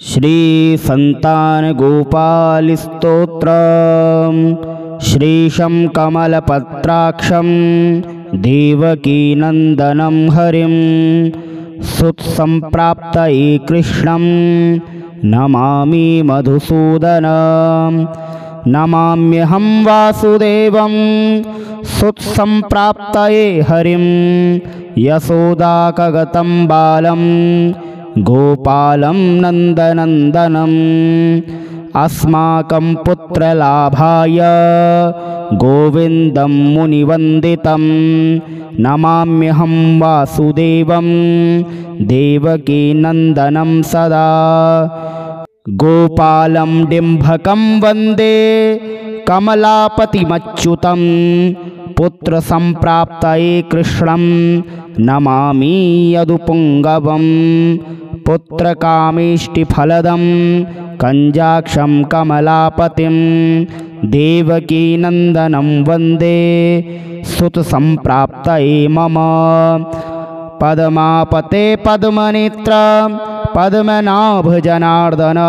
श्री संतान गोपाल स्तोत्रम श्रीशं कमलपत्राक्षं देवकी नंदनं हरिं सुत्संप्राप्तये कृष्णं नमामि मधुसूदनं नमाम्यहं वासुदेवं सुत्संप्राप्तये हरिं यशोदाकगतं बालं गोपालं नन्दनन्दनम् अस्माकं पुत्रलाभाय गोविन्दं मुनिवन्दितं नमाम्यहं वासुदेवं देवकी नन्दनं सदा गोपालं डिम्भकं वन्दे कमलापतिमच्युतं पुत्रसंप्राप्तये कृष्णं नमामि यदुपुङ्गवं पुत्रकामेष्टिफलदं कञ्जाक्षं कमलापतिं देवकी नन्दनं वन्दे सुतसंप्राप्तये मम पद्मापते पद्मनेत्र पद्मनाभ जनार्दन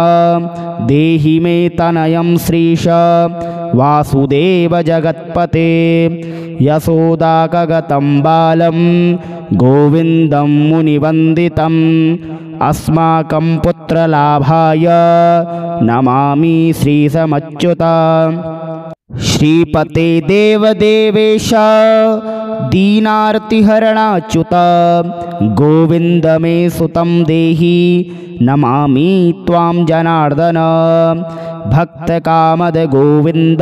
देहि मे तनयं श्रीश वासुदेव जगत्पते यशोदाकगतं बालं गोविन्दं मुनिवन्दितम् अस्माकं पुत्रलाभाय नमामि श्रीसमच्युता श्रीपते देवदेवेश दीनार्तिहरणाच्युत गोविन्द मे सुतं देहि नमामि त्वां जनार्दन भक्तकामद गोविन्द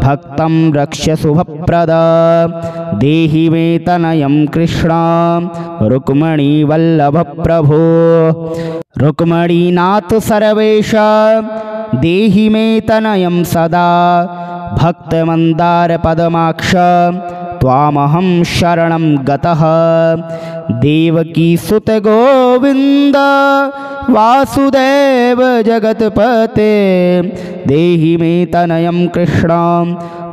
भक्तं रक्ष शुभप्रद देहि मे तनयं कृष्ण रुक्मणी वल्लभ प्रभो रुक्मणीनाथ सर्वेश देहि मे तनयं सदा भक्तमन्दार पदमाक्ष त्वामहं शरणं गतः देवकी सुत गोविन्द वासुदेव जगत्पते देहि मे तनयं कृष्ण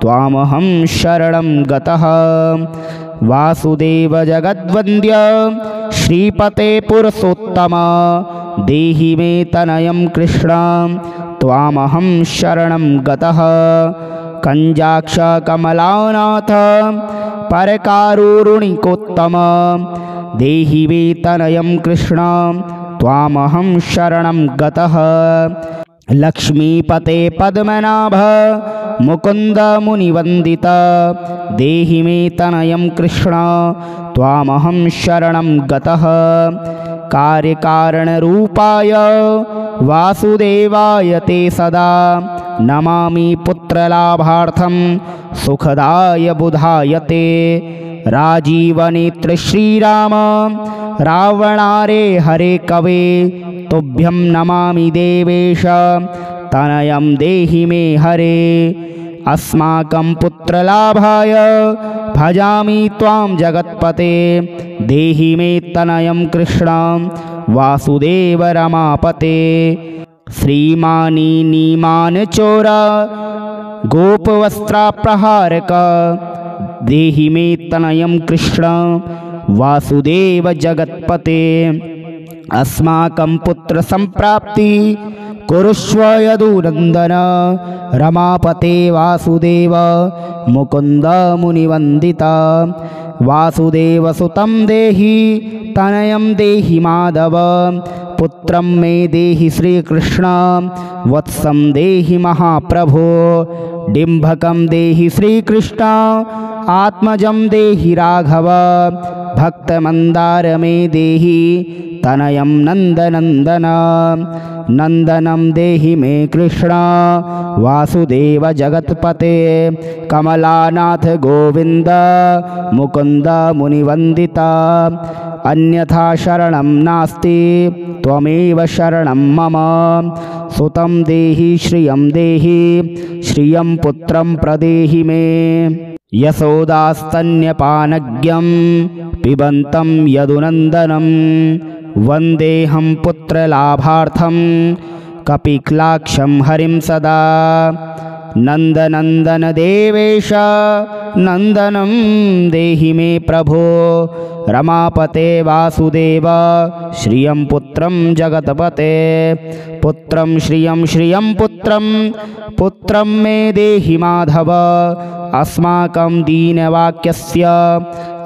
त्वामहं शरणं गतः वासुदेव जगद्वन्द्य श्रीपते पुरुषोत्तम देहि मे तनयं कृष्ण त्वामहं शरणं गतः कञ्जाक्ष कमलानाथ परकारुणिकोत्तम देहि मे तनयं कृष्ण त्वामहं शरणं गतः लक्ष्मीपते पद्मनाभ मुकुन्द मुनिवन्दित देहि मे तनयं कृष्ण त्वामहं शरणं गतः कार्यकारणरूपाय वासुदेवाय ते सदा नमामि पुत्रलाभार्थं सुखदाय बुधाय ते राजीवनेत्र श्रीराम रावणारे हरे कवे तुभ्यं नमामि देवेश तनयं देहि मे हरे अस्माकं पुत्रलाभाय भजामि त्वां जगत्पते देहि मे तनयं कृष्ण वासुदेव रमापते श्रीमानी नीमान चोर गोपवस्त्राप्रहारक देहि मे तनयं कृष्ण वासुदेव जगत्पते अस्माकं पुत्र संप्राप्ति कुरुष्व यदुनन्दन रमापते वासुदेव मुकुन्द मुनिवन्दिता वासुदेव सुतं देहि तनयं देहि माधव पुत्रं मे देहि श्रीकृष्ण वत्सं देहि महाप्रभो डिम्भकं देहि श्रीकृष्ण आत्मजं देहि राघव भक्तमन्दार मे देहि तनयं नन्दनन्दन नन्दनं देहि मे कृष्ण वासुदेव जगत्पते कमलानाथ गोविन्द मुकुन्द मुनिवन्दिता अन्यथा शरणं नास्ति त्वमेव शरणं मम सुतं देहि श्रियं पुत्रं प्रदेहि मे यशोदास्तन्यपानज्ञं पिबन्तं यदुनन्दनं वन्देऽहं पुत्रलाभार्थं कपिक्लाक्षं हरिं सदा नन्दनन्दन देवेश नन्दनं देहि मे प्रभो रमापते वासुदेव श्रियं पुत्रं जगत्पते पुत्रं श्रियं श्रियं पुत्रं मे देहि माधव अस्माकं दीनवाक्यस्य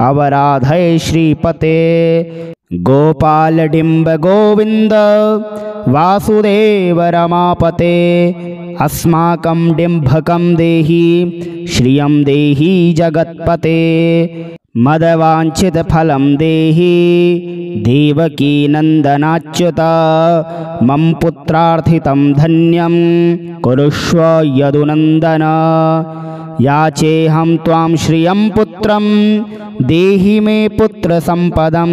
अवराधय श्रीपते गोपालडिम्ब गोविन्द वासुदेव रमापते अस्माकं डिम्भकं देहि श्रियं देहि जगत्पते मदवाञ्छितफलं देहि देवकी नन्दनाच्युत मम पुत्रार्थितं धन्यं कुरुष्व यदुनन्दन याचेऽहं त्वां श्रियं पुत्रं देहि मे पुत्रसम्पदं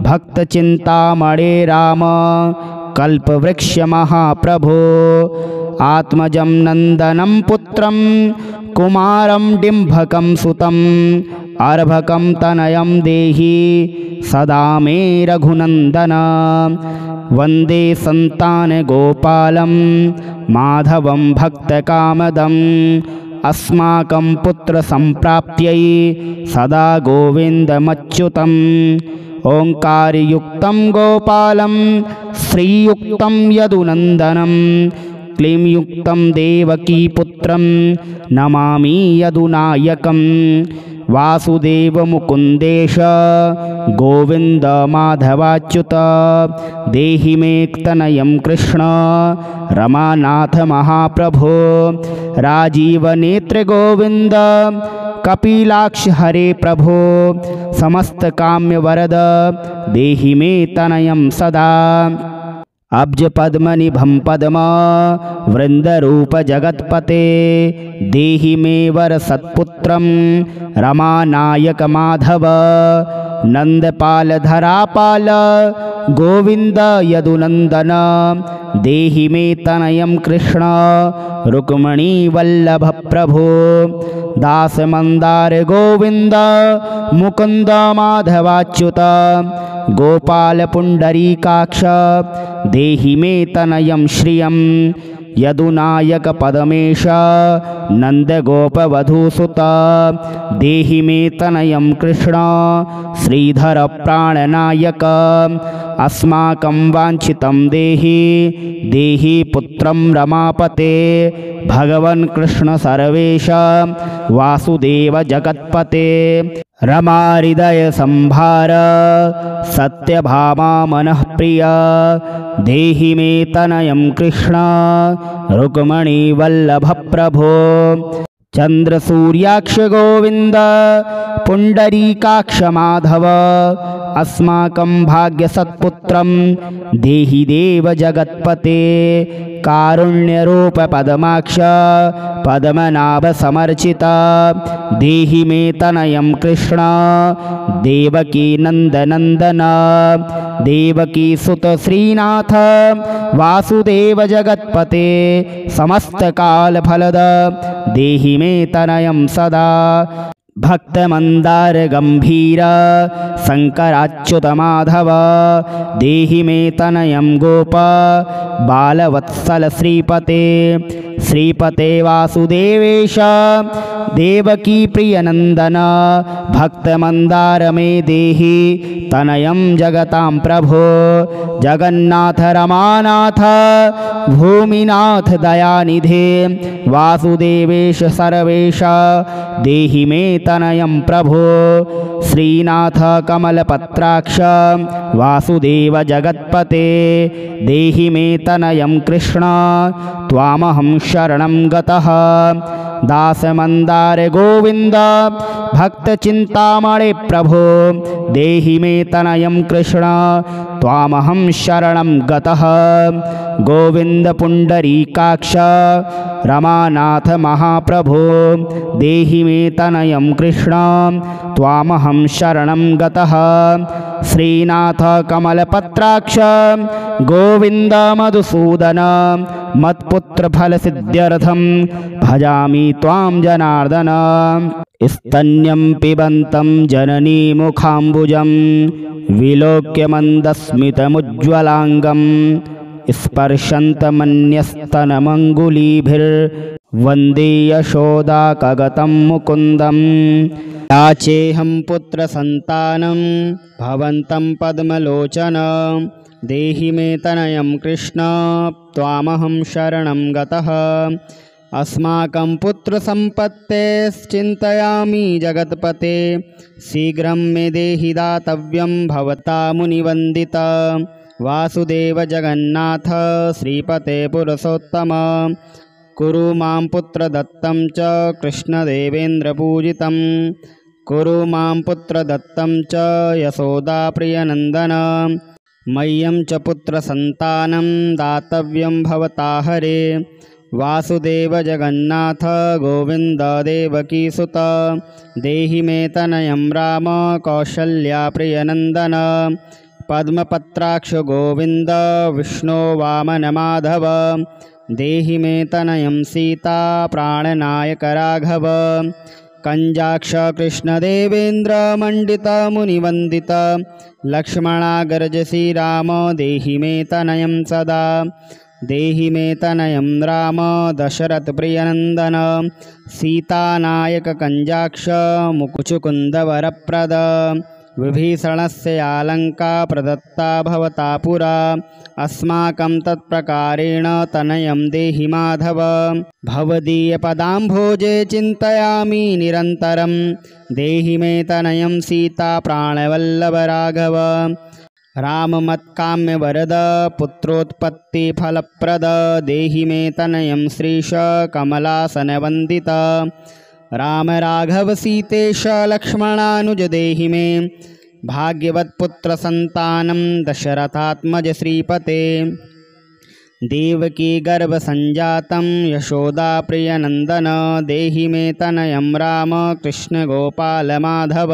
भक्तचिन्तामणे राम कल्पवृक्षमहाप्रभो आत्मजं नन्दनं पुत्रं कुमारं डिम्भकं सुतम् अर्भकं तनयं देहि सदा मे रघुनन्दन वन्दे सन्तानगोपालं माधवं भक्तकामदम् अस्माकं पुत्रसम्प्राप्त्यै सदा गोविन्दमच्युतम् ओङ्कारयुक्तं गोपालं श्रीयुक्तं यदुनन्दनं क्लींयुक्तं देवकीपुत्रं नमामि यदुनायकं वासुदेवमुकुन्देश गोविन्द माधवाच्युत देहि मे तनयं कृष्ण रमानाथ महाप्रभो राजीवनेत्र गोविन्द कपिलाक्ष हरे प्रभो समस्तकाम्यवरद देहि मे तनयं सदा अब्जपद्मनिभं पद्म वृन्दरूप जगत्पते देहि मे वरसत्पुत्रं रमानायक माधव नन्दपालधरापाल गोविन्द यदुनन्दन देहि मे तनयं कृष्ण रुक्मिणीवल्लभ प्रभो दासमन्दार गोविन्द मुकुन्द माधवाच्युत गोपालपुण्डरीकाक्ष देहि मे तनयं श्रियं यदुनायक पदमेश नन्दगोपवधूसुत देहि मे तनयं कृष्ण श्रीधर प्राणनायक अस्माकं वाञ्छितं देहि पुत्रं रमापते भगवन् कृष्ण सर्वेश वासुदेव जगत्पते रमाहृदय संभार सत्यभामा मनः प्रिय देहि मे तनयं कृष्ण रुक्मिणीवल्लभ प्रभो चन्द्रसूर्याक्ष गोविन्द पुण्डरीकाक्ष माधव अस्माकं भाग्यसत्पुत्रं देहि देव जगत्पते कारुण्यरूप पदमाक्ष पद्मनाभ समर्चित देहि मे तनयं कृष्ण देवकी नन्दनन्दन देवकी सुत श्रीनाथ वासुदेव जगत्पते समस्तकालफलद देहि मे तनयं सदा भक्तमन्दार गंभीर शंकराच्युत माधव देहि मे तनयं गोप बालवत्सल श्रीपते श्रीपते वासुदेवेश देवकी प्रियनन्दन भक्तमन्दार मे देहि तनयं जगतां प्रभो जगन्नाथ रमानाथ भूमिनाथ दयानिधे वासुदेवेश सर्वेश देहि मे तनयं प्रभो श्रीनाथ कमलपत्राक्ष वासुदेव जगत्पते देहि मे तनयं कृष्ण त्वामहं शरणं गतः दासमन्दार गोविन्द भक्तचिन्तामणे प्रभो देहि मे तनयं कृष्ण त्वामहं शरणं गतः गोविन्द पुण्डरीकाक्ष रमानाथ महाप्रभो देहि मे तनयं कृष्ण त्वामहं शरणं गतः श्रीनाथ कमलपत्राक्ष गोविन्द मधुसूदन मत्पुत्रफलसिद्ध्यर्थं भजामि त्वां जनार्दन स्तन्यं पिबन्तं जननीमुखाम्बुजं विलोक्य मन्दस्मितमुज्ज्वलाङ्गं स्पर्शन्तमन्यस्तनमङ्गुलीभिर्वन्दे यशोदाकगतं मुकुन्दं याचेऽहं पुत्रसन्तानं भवन्तं पद्मलोचन देहि मे तनयं कृष्ण त्वामहं शरणं गतः अस्माकं पुत्रसम्पत्तेश्चिन्तयामि जगत्पते शीघ्रं मे देहि दातव्यं भवता मुनिवन्दित वासुदेव जगन्नाथ श्रीपते पुरुषोत्तम कुरु मां पुत्रदत्तं च कृष्णदेवेन्द्रपूजितं कुरु मां पुत्रदत्तं च यशोदाप्रियनन्दन मह्यं च पुत्रसन्तानं दातव्यं भवता हरे वासुदेव जगन्नाथ गोविन्द देवकीसुत देहि मे तनयं राम कौसल्याप्रियनन्दन पद्मपत्राक्ष गोविन्द विष्णो वामन माधव देहि मे तनयं सीता प्राणनायक राघव कंजाक्ष कृष्णदेवेन्द्र मंडित मुनिवंदित लक्ष्मणाग्रज श्रीराम देहि मे तनयं सदा देहि मे तनयं राम दशरथ प्रियनन्दन सीतानायक कंजाक्ष मुकुचुकुंद वरप्रद विभीषणस्य आलंका प्रदत्ता भवता पुरा अस्माकं तत्प्रकारेण तनयं देहि माधव भवदीयपदाम्भोजे चिन्तयामि निरन्तरं देहि मे तनयं सीता प्राणवल्लभ राघव राममत्काम्यवरद पुत्रोत्पत्तिफलप्रद देहि मे तनयं श्रीश कमलासनवन्दित राम राघव सीतेश लक्ष्मणानुज देहि मे भाग्यवत्पुत्रसन्तानं दशरथात्मज श्रीपते देवकी गर्भसंजातं यशोदाप्रियनन्दन देहि मे तनयं राम कृष्णगोपालमाधव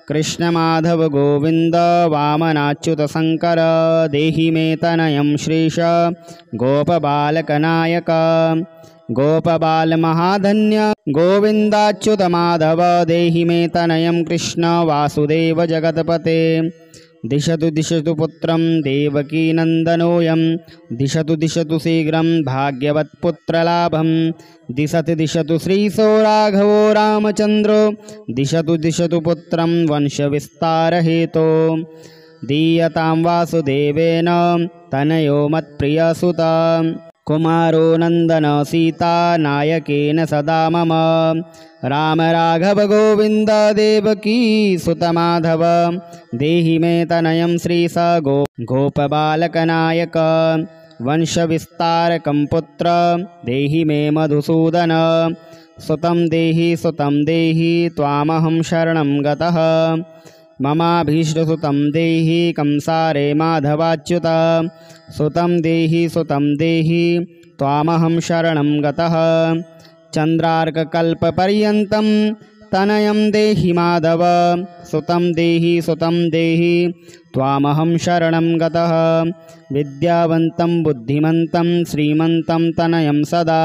कृष्णमाधव गोविन्द वामनाच्युतशङ्कर देहि मे तनयं श्रीश गोपबालकनायक गोपबालमहाधन्य गोविन्दाच्युतमाधव देहि मे तनयं कृष्ण वासुदेव जगत्पते दिशतु दिशतु पुत्रं देवकीनन्दनोऽयं दिशतु दिशतु शीघ्रं भाग्यवत्पुत्रलाभं दिशति दिशतु श्रीशो राघवो रामचन्द्रो दिशतु दिशतु पुत्रं वंशविस्तारहेतो दीयतां वासुदेवेन तनयो मत्प्रियसुत कुमारो नन्दन सीता नायकेन सदा मम राम राघव गोविन्द देवकी सुतमाधव देहि मे तनयं श्रीश गोपबालकनायक वंशविस्तारकं पुत्र देहि मे मधुसूदन सुतं देहि त्वामहं शरणं गतः ममाभीष्टसुतं देहि कंसारे माधवाच्युत सुतं देहि त्वामहं शरणं गतः चन्द्रार्ककल्पपर्यन्तं तनयं देहि माधव सुतं देहि त्वामहं शरणं गतः विद्यावन्तं बुद्धिमन्तं श्रीमन्तं तनयं सदा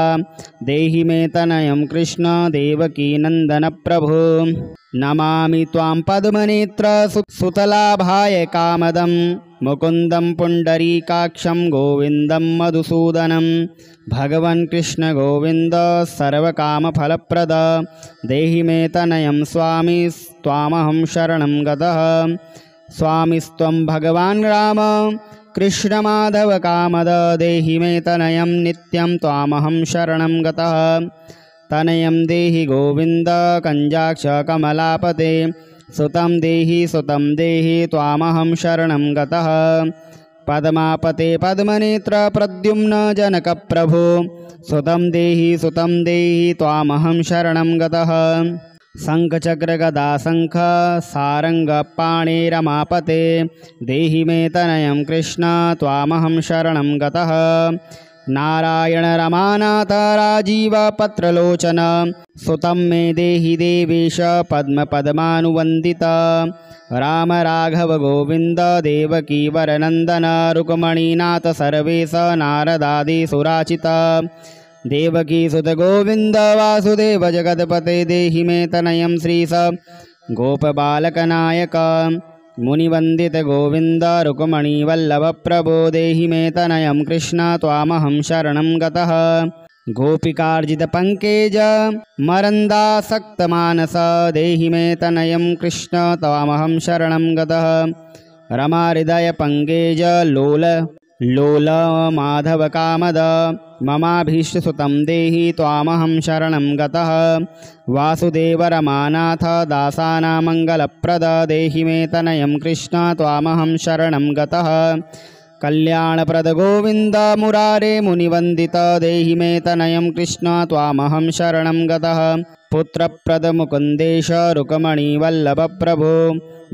देहि मे तनयं कृष्ण देवकीनन्दन प्रभो नमामि त्वां पद्मनेत्र सुतलाभाय कामदं मुकुन्दं पुण्डरीकाक्षं गोविन्दं मधुसूदनं भगवन् कृष्ण गोविन्द सर्वकामफलप्रद देहि मे तनयं स्वामी त्वामहं शरणं गतः स्वामिस्त्वं भगवान् राम कृष्णमाधव कामद देहि मे तनयं नित्यं त्वामहं शरणं गतः तनयं देहि गोविन्द कंजाक्ष कमलापते सुतं देहि त्वामहं शरणं गतः पद्मापते पद्मनेत्र प्रद्युम्न जनक प्रभो सुतं देहि त्वामहं शरणं गतः शङ्खचक्रगदा शङ्ख सारङ्गपाणे रमापते देहि मे तनयं कृष्ण त्वामहं शरणं गतः नारायण रमानाथ राजीव पत्रलोचन सुतं मे देहि देवेश पद्मपद्मानुवन्दित राम राघव गोविन्द देवकी वरनन्दन रुक्मणीनाथ सर्वेश नारदादि सुराचित देवकी सुत गोविन्द वासुदेव जगत्पते देहि मे तनयं श्रीश गोपबालकनायक मुनिवन्दित गोविन्द रुक्मणी वल्लभ प्रभो देहि मे तनयं कृष्ण त्वामहं शरणं गतः गोपिकार्जितपङ्केज मरन्दासक्तमानस देहि मे तनयं कृष्ण त्वामहं शरणं गतः रमाहृदयपङ्केज लोल माधवकामद ममाभीष्टसुतं देहि त्वामहं शरणं गतः वासुदेव रमानाथ दासानां मङ्गलप्रद देहि मे तनयं कृष्ण त्वामहं शरणं गतः कल्याणप्रद गोविन्द मुरारे मुनिवन्दित देहि मे तनयं कृष्ण त्वामहं शरणं गतः पुत्रप्रद मुकुन्देश रुक्मणीवल्लभ प्रभो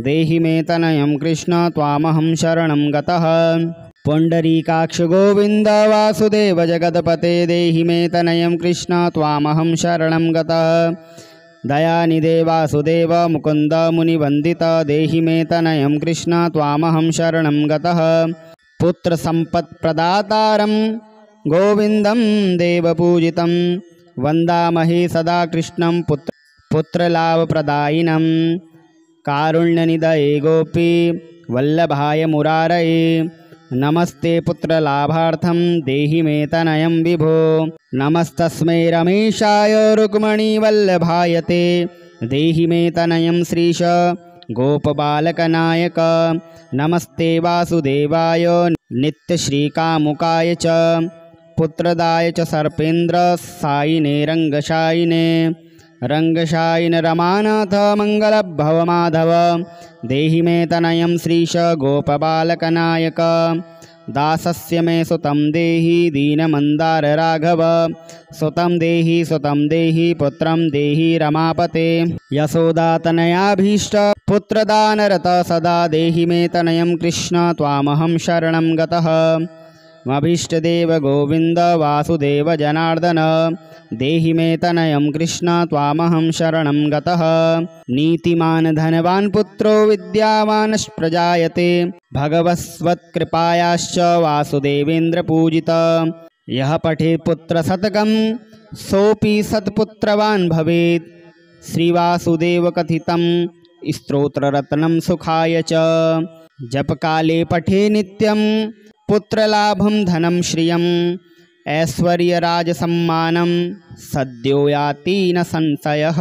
देहि मे तनयं कृष्ण त्वामहं शरणं गतः पुण्डरीकाक्ष गोविन्द वासुदेव जगत्पते देहि मे तनयं कृष्ण त्वामहं शरणं गतः दयानिधे वासुदेव मुकुन्द मुनिवन्दित देहि मे तनयं कृष्ण त्वामहं शरणं गतः पुत्रसम्पत्प्रदातारं गोविन्दं देवपूजितं वन्दामहे सदा कृष्णं पुत्रलाभप्रदायिनं कारुण्यनिधये गोपी वल्लभाय मुरारये नमस्ते पुत्रलाभार्थं देहि मे तनयं विभो नमस्तस्मै रमेशाय रुक्मणीवल्लभाय ते देहि मे तनयं श्रीश गोपबालकनायक नमस्ते वासुदेवाय नित्यश्रीकामुकाय च पुत्रदाय च सर्पेन्द्र सायिने रङ्गशायिन रमानाथ मङ्गलभवमाधव देहि मे तनयं श्रीश गोपबालकनायक दासस्य मे सुतं देहि दीनमन्दार राघव सुतं देहि पुत्रं देहि रमापते यशोदातनयाभीष्ट पुत्रदानरत सदा देहि मे तनयं कृष्ण त्वामहं शरणं गतः मभीष्टदेव गोविन्द वासुदेव जनार्दन देहि मे तनयं कृष्ण त्वामहं शरणं गतः नीतिमान् धनवान् पुत्रो विद्यावानश्प्रजायते भगवत्कृपायाश्च वासुदेवेन्द्रपूजित यः पठेत् पुत्रशतकं सोऽपि सत्पुत्रवान् भवेत् श्रीवासुदेवकथितं स्तोत्ररत्नं सुखाय च जपकाले पठे नित्यं पुत्रलाभं धनं श्रियम् ऐश्वर्यराजसम्मानं सद्यो याति न संशयः।